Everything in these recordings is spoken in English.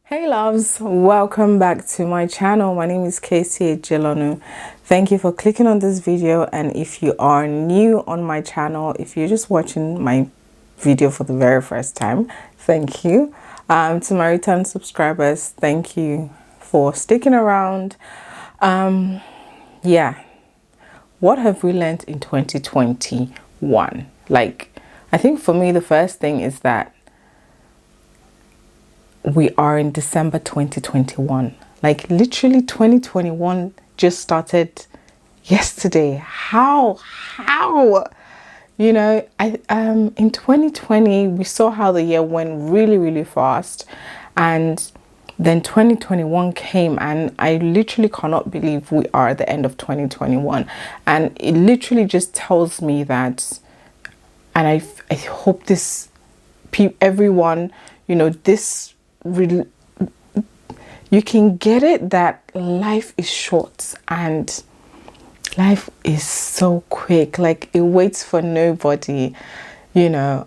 Hey loves, welcome back to my channel. My name is Ejelonu. Thank you for clicking on this video, and if you are new on my channel, if you're just watching my video for the very first time, thank you. To my return subscribers, thank you for sticking around. Yeah, what have we learned in 2021? I think for me the first thing is that we are in December 2021. Like literally 2021 just started yesterday. How you know, in 2020 we saw how the year went really fast, and then 2021 came, and I literally cannot believe we are at the end of 2021. And it literally just tells me that, and I hope this everyone, you know, this really, you can get it, that life is short and life is so quick. Like, it waits for nobody, you know.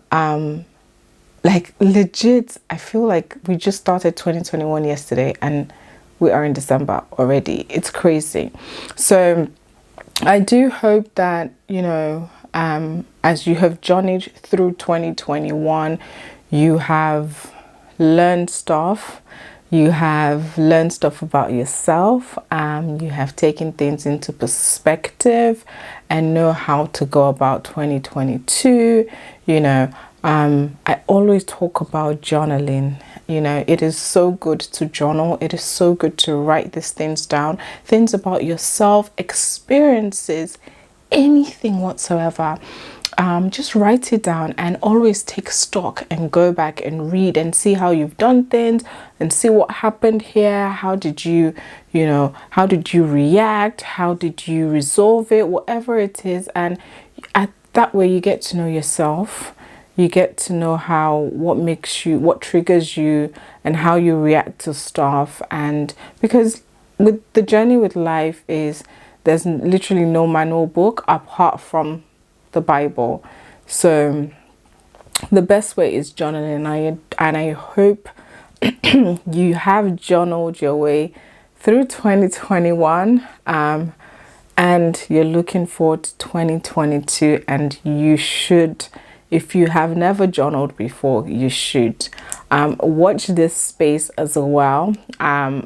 Like legit, I feel like we just started 2021 yesterday and we are in December already. It's crazy. So I do hope that, you know, as you have journeyed through 2021, you have learned stuff. You have learned stuff about yourself. You have taken things into perspective and know how to go about 2022. You know, I always talk about journaling. You know, it is so good to journal. It is so good to write these things down. Things about yourself, experiences, anything whatsoever. Just write it down and always take stock and go back and read and see how you've done things and see what happened here. How did you, you know, how did you react? How did you resolve it? Whatever it is. And that way you get to know yourself. You get to know what makes you, what triggers you, and how you react to stuff. And because with the journey with life is, there's literally no manual book apart from the Bible. So the best way is journaling, and I hope you have journaled your way through 2021, and you're looking forward to 2022. And you should, if you have never journaled before, you should watch this space as well. I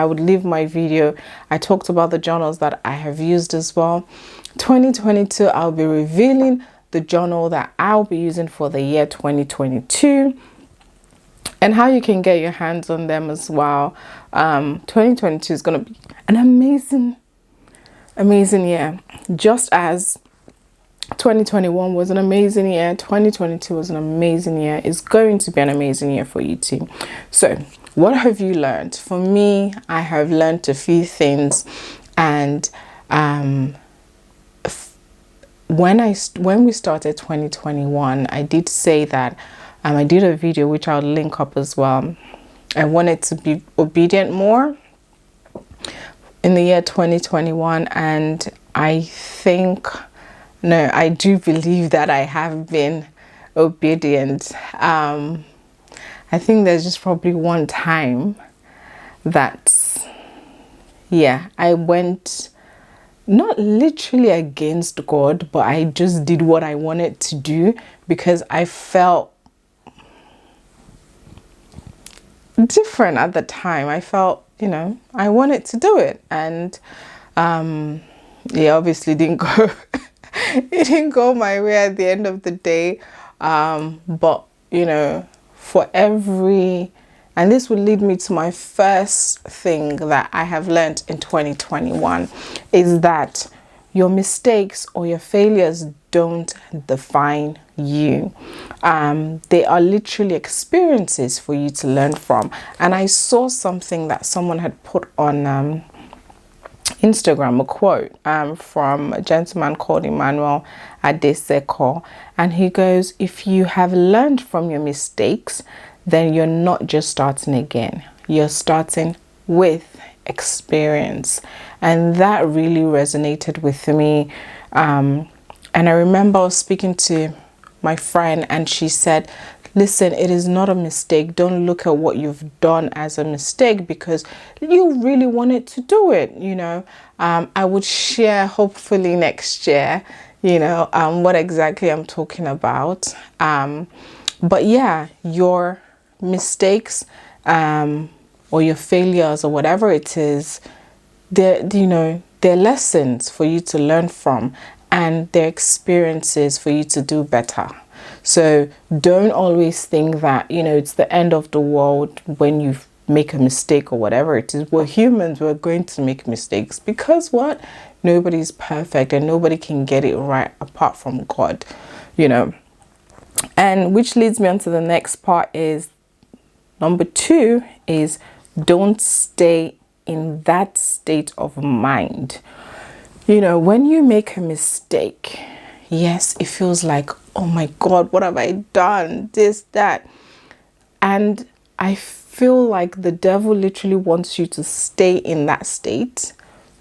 would leave my video. I talked about the journals that I have used as well. 2022, I'll be revealing the journal that I'll be using for the year 2022 and how you can get your hands on them as well. 2022 is going to be an amazing year. Just as 2021 was an amazing year, 2022 was an amazing year. It's going to be an amazing year for you too. So what have you learned? For me, I have learned a few things. And when we started 2021, I did say that I did a video which I'll link up as well. I wanted to be obedient more in the year 2021, and I do believe that I have been obedient. I think there's just probably one time that, yeah, I went not literally against God, but I just did what I wanted to do because I felt different at the time. I felt, you know, I wanted to do it, and yeah, obviously didn't go it didn't go my way at the end of the day. But you know, and this would lead me to my first thing that I have learned in 2021, is that your mistakes or your failures don't define you. They are literally experiences for you to learn from. And I saw something that someone had put on Instagram, a quote from a gentleman called Emmanuel Adeseko, and he goes, if you have learned from your mistakes, then you're not just starting again, you're starting with experience. And that really resonated with me. And I remember I was speaking to my friend, and she said, Listen, it is not a mistake. Don't look at what you've done as a mistake, because you really wanted to do it. I would share hopefully next year, what exactly I'm talking about. But yeah, your mistakes, or your failures, or whatever it is, they're lessons for you to learn from, and they're experiences for you to do better. So don't always think that, it's the end of the world when you make a mistake or whatever it is. We're humans, we're going to make mistakes, because what? Nobody's perfect, and nobody can get it right apart from God, And which leads me on to the next part, is number 2 is don't stay in that state of mind. When you make a mistake, yes, it feels like, oh my God, what have I done? This, that. And I feel like the devil literally wants you to stay in that state.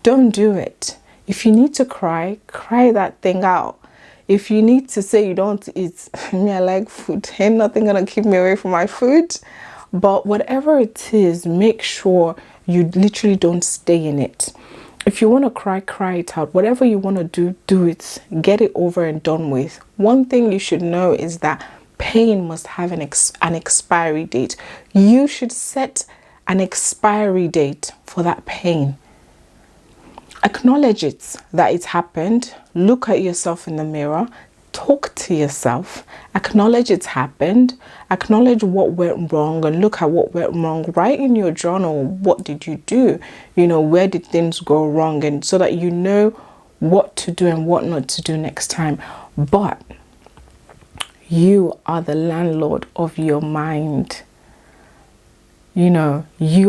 Don't do it. If you need to cry, cry that thing out. If you need to say you don't eat, me, I like food. Ain't nothing gonna keep me away from my food. But whatever it is, make sure you literally don't stay in it. If you want to cry, cry it out. Whatever you want to do, do it. Get it over and done with. One thing you should know is that pain must have an expiry date. You should set an expiry date for that pain. Acknowledge it, that it happened. Look at yourself in the mirror. Talk to yourself. Acknowledge it's happened. Acknowledge what went wrong, and look at what went wrong. Write in your journal, what did you do? Where did things go wrong? And so that you know what to do and what not to do next time. But you are the landlord of your mind. You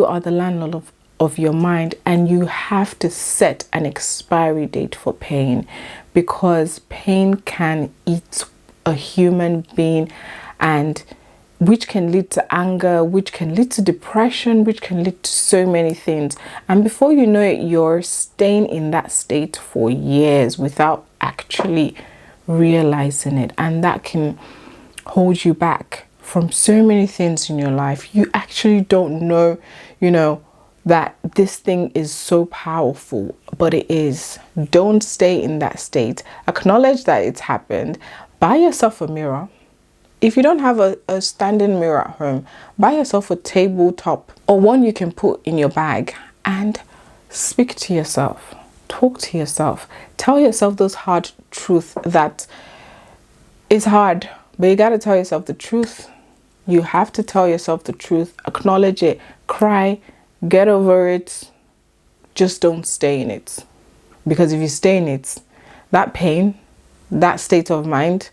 are the landlord of your mind, and you have to set an expiry date for pain, because pain can eat a human being, and which can lead to anger, which can lead to depression, which can lead to so many things. And before you know it, you're staying in that state for years without actually realizing it, and that can hold you back from so many things in your life. You actually don't know, that this thing is so powerful, but it is. Don't stay in that state. Acknowledge that it's happened. Buy yourself a mirror. If you don't have a standing mirror at home, buy yourself a tabletop, or one you can put in your bag, and speak to yourself. Talk to yourself. Tell yourself those hard truths that it's hard, but you got to tell yourself the truth. You have to tell yourself the truth. Acknowledge it. Cry. Get over it. Just don't stay in it. Because if you stay in it, that pain, that state of mind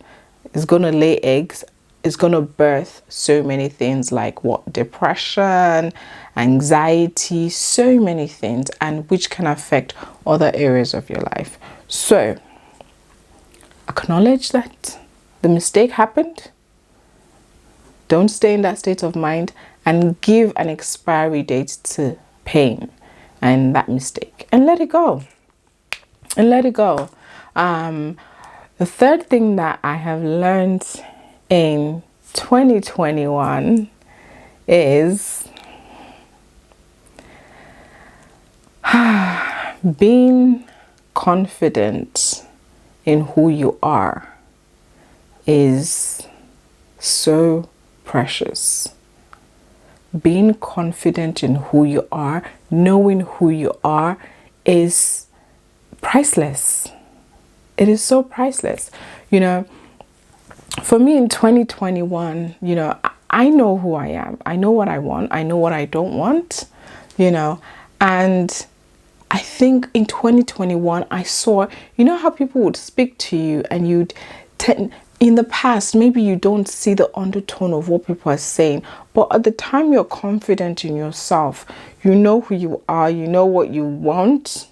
is going to lay eggs. It's going to birth so many things, like what? Depression, anxiety, so many things, and which can affect other areas of your life. So acknowledge that the mistake happened. Don't stay in that state of mind, and give an expiry date to pain and that mistake, and let it go. And let it go. The third thing that I have learned in 2021 is being confident in who you are is so precious. Being confident in who you are, knowing who you are, is priceless. It is so priceless. For me in 2021, I know who I am. I know what I want. I know what I don't want, and I think in 2021, I saw, how people would speak to you, and you'd in the past, maybe you don't see the undertone of what people are saying, but at the time you're confident in yourself, you know who you are, you know what you want,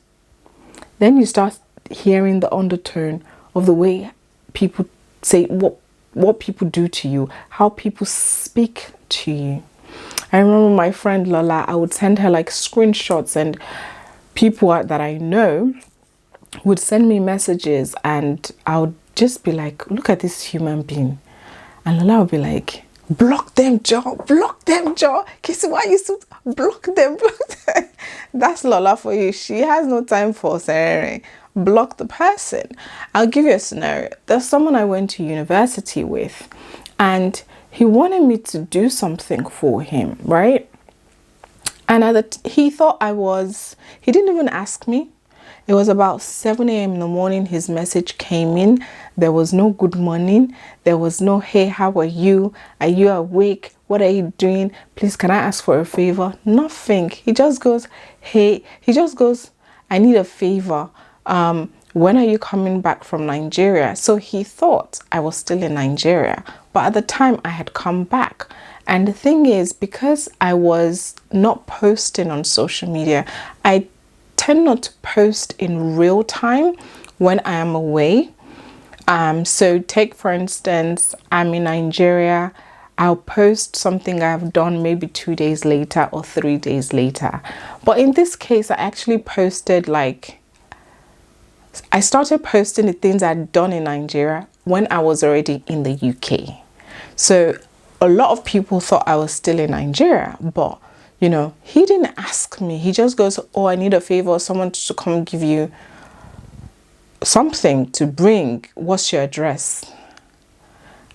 then you start hearing the undertone of the way people say, what people do to you, how people speak to you. I remember my friend Lola, I would send her like screenshots, and people that I know would send me messages, and I would just be like, look at this human being. And Lola would be like, Block them, Joe. Block them, Joe. Kissy, why you so block them? Block them. That's Lola for you. She has no time for sharing. Block the person. I'll give you a scenario. There's someone I went to university with, and he wanted me to do something for him, right? And he thought he didn't even ask me. It was about 7 a.m. in the morning. His message came in. There was no good morning. There was no, hey, how are you? Are you awake? What are you doing? Please, can I ask for a favor? Nothing. He just goes, hey, I need a favor. When are you coming back from Nigeria? So he thought I was still in Nigeria. But at the time I had come back. And the thing is, because I was not posting on social media, I tend not to post in real time when I am away. So take, for instance, I'm in Nigeria. I'll post something I've done maybe 2 days later or 3 days later. But in this case, I actually posted I started posting the things I'd done in Nigeria when I was already in the UK. So a lot of people thought I was still in Nigeria, but you know, he didn't ask me. He just goes, oh, I need a favor, someone to come give you something to bring. What's your address?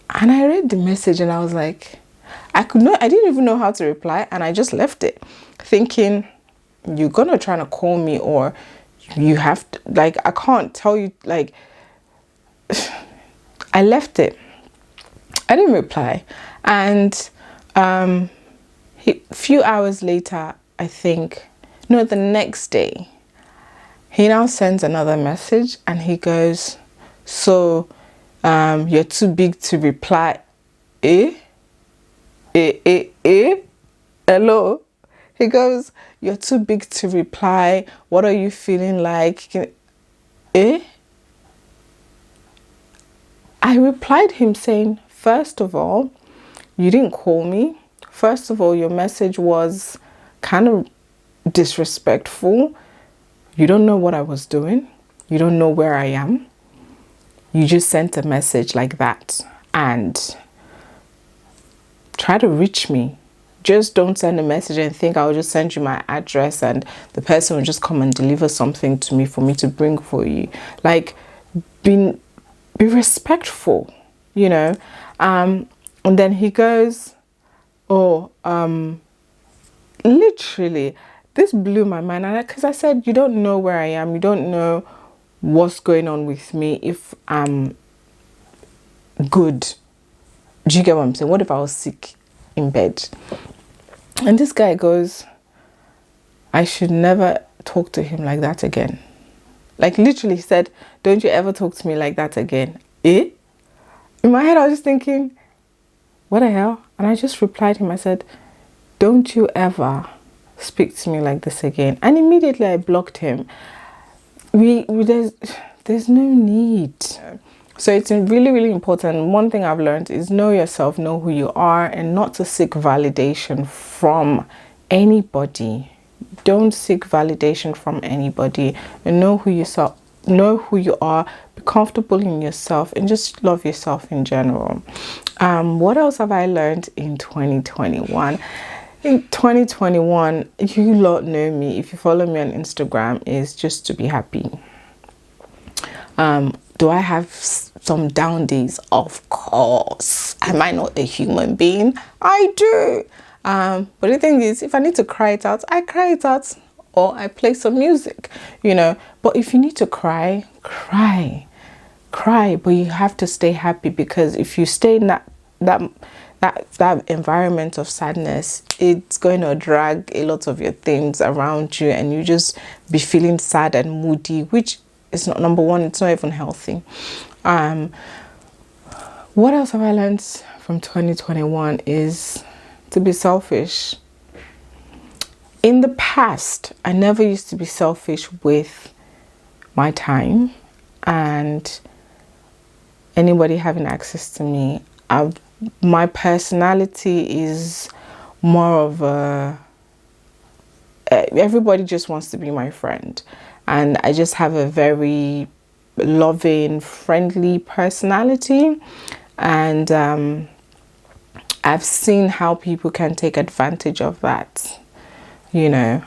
And I read the message and I was like, I didn't even know how to reply, and I just left it thinking, you're gonna try to call me, or you have to, like, I can't tell you, like, I left it. I didn't reply. And a few hours later, I think, no, the next day, he now sends another message and he goes, so you're too big to reply. Hello? He goes, you're too big to reply. What are you feeling like? I replied him saying, first of all, you didn't call me. First of all, your message was kind of disrespectful. You don't know what I was doing. You don't know where I am. You just sent a message like that and try to reach me. Just don't send a message and think I'll just send you my address and the person will just come and deliver something to me for me to bring for you. Like, be respectful, you know. And then he goes, oh, literally, this blew my mind. Because I said, you don't know where I am. You don't know what's going on with me, if I'm good. Do you get what I'm saying? What if I was sick in bed? And this guy goes, I should never talk to him like that again. Like, literally said, don't you ever talk to me like that again. In my head, I was just thinking, what the hell? And I just replied him. I said, don't you ever speak to me like this again. And immediately I blocked him. There's no need. So it's really, really important. One thing I've learned is know yourself, know who you are, and not to seek validation from anybody. Don't seek validation from anybody, and know who you are, be comfortable in yourself, and just love yourself in general. What else have I learned in 2021? In 2021, you lot know me, if you follow me on Instagram, is just to be happy. Do I have some down days? Of course. Am I not a human being? I do. But the thing is, if I need to cry it out, I cry it out, or I play some music, you know. But if you need to cry, cry, but you have to stay happy, because if you stay in that environment of sadness, it's going to drag a lot of your things around you, and you just be feeling sad and moody, which is not, number one, it's not even healthy. What else have I learned from 2021 is to be selfish. In the past, I never used to be selfish with my time and anybody having access to me. My personality is more of everybody just wants to be my friend, and I just have a very loving, friendly personality, and I've seen how people can take advantage of that, you know.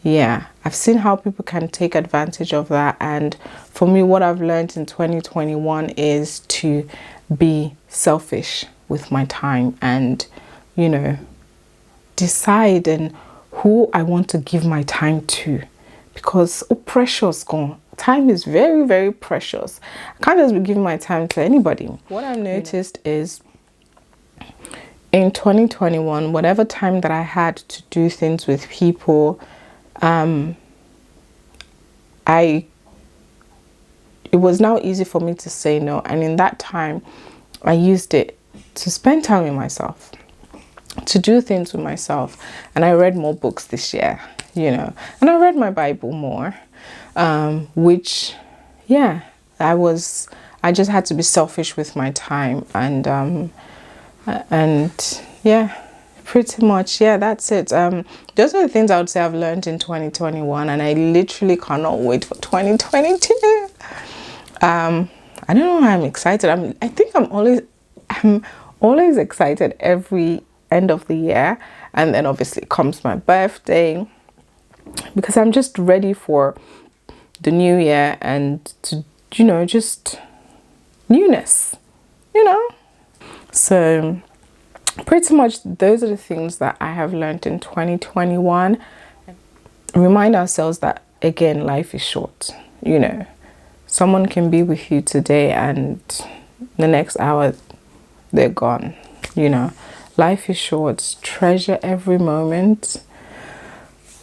Yeah, I've seen how people can take advantage of that. And for me, what I've learned in 2021 is to be selfish with my time and, you know, decide and who I want to give my time to, because precious gone. Time is very, very precious. I can't just be giving my time to anybody. What I've noticed is in 2021, whatever time that I had to do things with people, it was now easy for me to say no. And in that time, I used it to spend time with myself, to do things with myself. And I read more books this year, you know, and I read my Bible more, which, yeah, I just had to be selfish with my time. And yeah, pretty much, yeah, that's it. Those are the things I would say I've learned in 2021, and I literally cannot wait for 2022. I don't know why I'm excited. I think I'm always excited every end of the year, and then obviously comes my birthday, because I'm just ready for the new year and to, you know, just newness, you know. So pretty much those are the things that I have learned in 2021. Remind ourselves that, again, life is short, you know. Someone can be with you today and the next hour they're gone, you know. Life is short. Treasure every moment.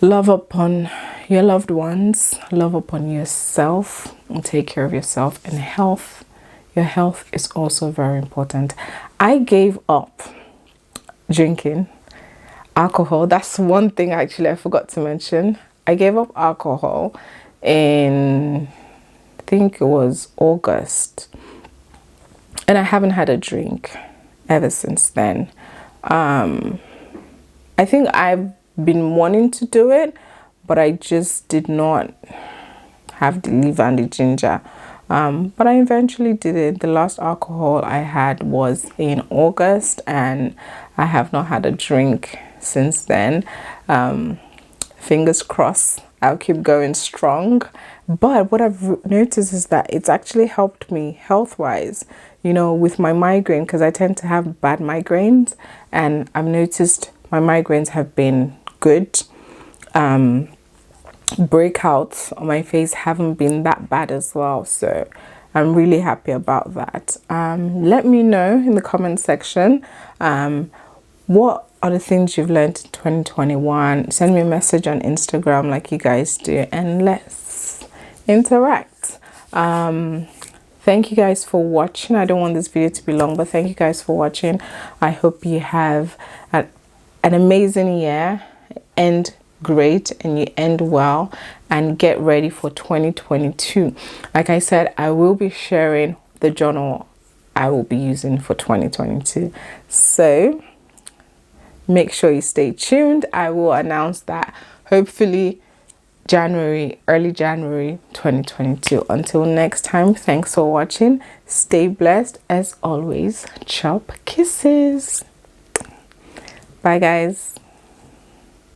Love upon your loved ones. Love upon yourself, and take care of yourself. And health. Your health is also very important. I gave up drinking alcohol. That's one thing actually I forgot to mention. I gave up alcohol in, I think it was August, and I haven't had a drink ever since then. I think I've been wanting to do it, but I just did not have the liver and the ginger. But I eventually did it. The last alcohol I had was in August, and I have not had a drink since then. Fingers crossed, I'll keep going strong. But what I've noticed is that it's actually helped me health-wise, you know, with my migraine, because I tend to have bad migraines, and I've noticed my migraines have been good. Breakouts on my face haven't been that bad as well, so I'm really happy about that. Let me know in the comment section what are the things you've learned in 2021. Send me a message on Instagram like you guys do, and let's interact. Thank you guys for watching. I don't want this video to be long, but thank you guys for watching. I hope you have an amazing year, and great, and you end well, and get ready for 2022. Like I said, I will be sharing the journal I will be using for 2022, so make sure you stay tuned. I will announce that hopefully early January 2022. Until next time, thanks for watching. Stay blessed as always. Chop kisses. Bye guys.